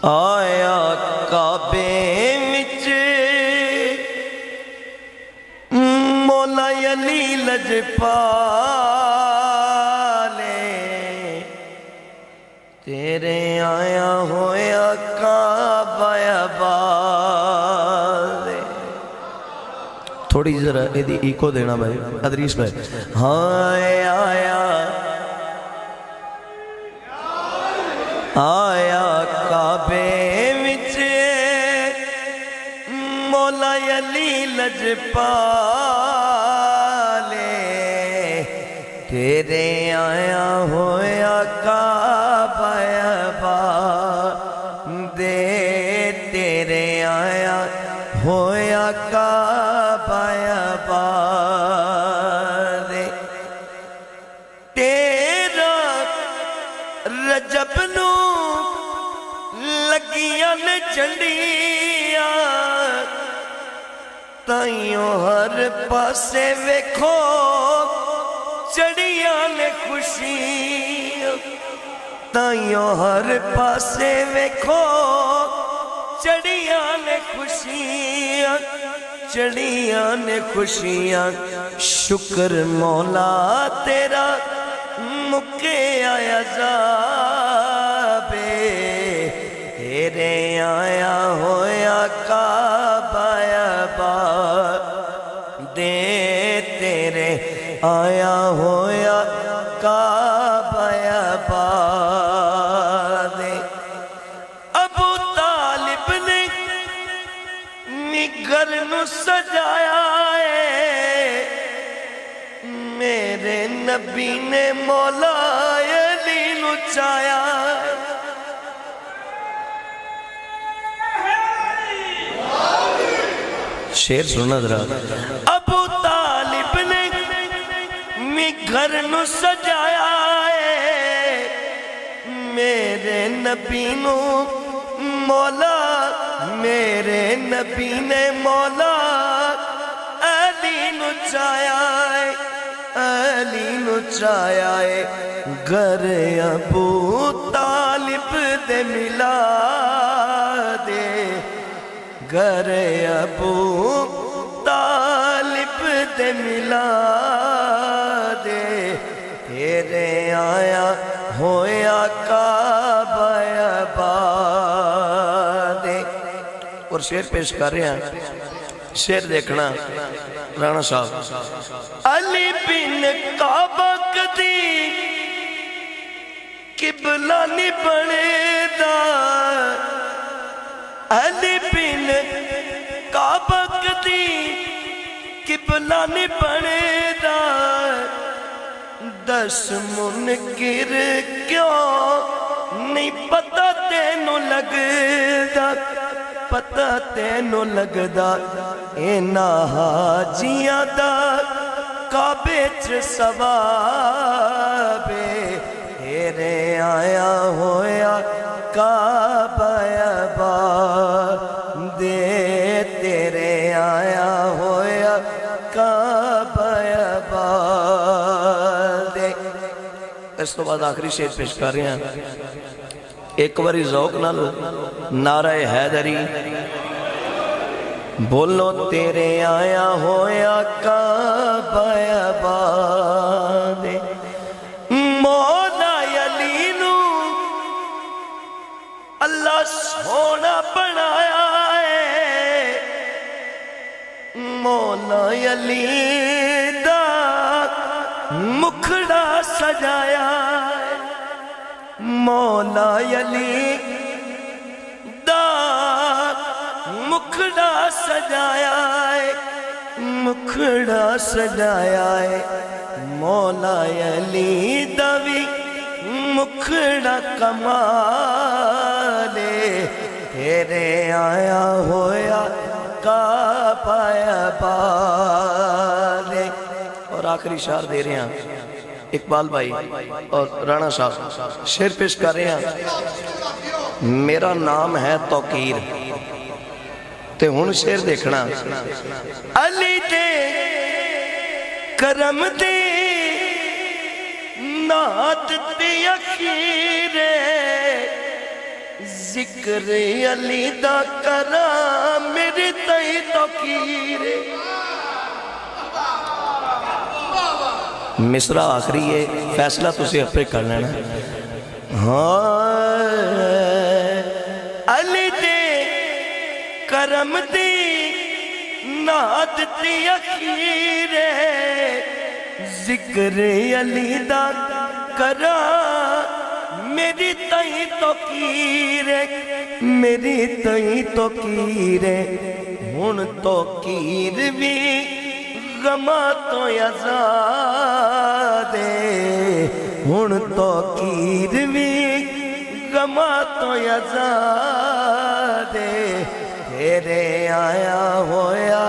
آیا کعبے وچ مولا علی لجپالے تیرے آیا ہویا کعبہ آباد. تھوڑی ذرا ایکو دینا بھائی ادریس بھائی. آیا کعبے وچ مولا علی لجپالے تیرے آیا ہویا کعبہ آباد تیرے آیا ہویا کعبہ آباد. تیرا رجب نو لگیاں نے جھنڈیاں تائیوں ہر پاسے ویکھو چڑیاں نے خوشیاں تائیوں ہر پاسے ویکھو چڑیاں نے خوشیاں چڑیاں نے خوشیاں. شکر مولا تیرا مکے آیا عذابے تیرے آیا ہویا کعبہ آباد تیرے آیا ہویا کعبہ آباد. ابو طالب نے گھر نو سجایا ہے میرے نبی نے مولا علی نو چایا. شیر سننا ذرا. ابو طالب نے گھر نو سجایا ہے میرے نبی نو مولا میرے نبی نے مولا علی نو چایا ہے علی نو چایا ہے. گھر ابو طالب دے ملا دے گھر ابو طالب دے ملا دے تیرے آیا ہویا کعبہ آباد. اور شعر پیش کر رہے ہیں شعر دیکھنا رانا صاحب. علی بن کعبہ کدی قبلہ نہیں بنے دا علی بن کعبہ کدی قبلہ نہیں بنے دا. دس منکر کیوں نہیں پتہ تینوں لگدا پتہ تینوں لگدا اینا حاجیاں دا کعبے چ ثوابے تیرے آیا ہویا کعبہ آباد تیرے آیا ہویا کعبہ آباد. اس تو بعد آخری شعر پیش کر رہے ہیں. ایک باری ذوق نہ لو نعرہ حیدری بولو تیرے آیا ہویا کعبہ آباد. مولا علی نو اللہ سونا بنایا ہے مولا علی دا مکھڑا سجایا ہے مولا علی دا مکھڑا سجایا ہے مکھڑا سجایا ہے مولا علی دا بھی مکھڑا کمالے تیرے آیا ہویا کعبہ آباد. اور آخری شعر دے رہے ہیں اقبال بھائی اور رانا صاحب شعر پیش کر رہے ہیں. میرا نام ہے توقیر تے ہن شیر دیکھنا علی دے کرم دی نات دی اخیر ذکر علی دا کرا میری تئی توقیر مصرع آخری ہے فیصلہ تسی اپنے کر لینا ہاں علی دے کرم دی نات دی اخیر ذکر علی دا کرا میری تئی توقیر میری تئی توقیر ہن توقیر بھی غمہ تو آزاد ہن توقیر بھی غمہ تو آزاد تیرے آیا ہویا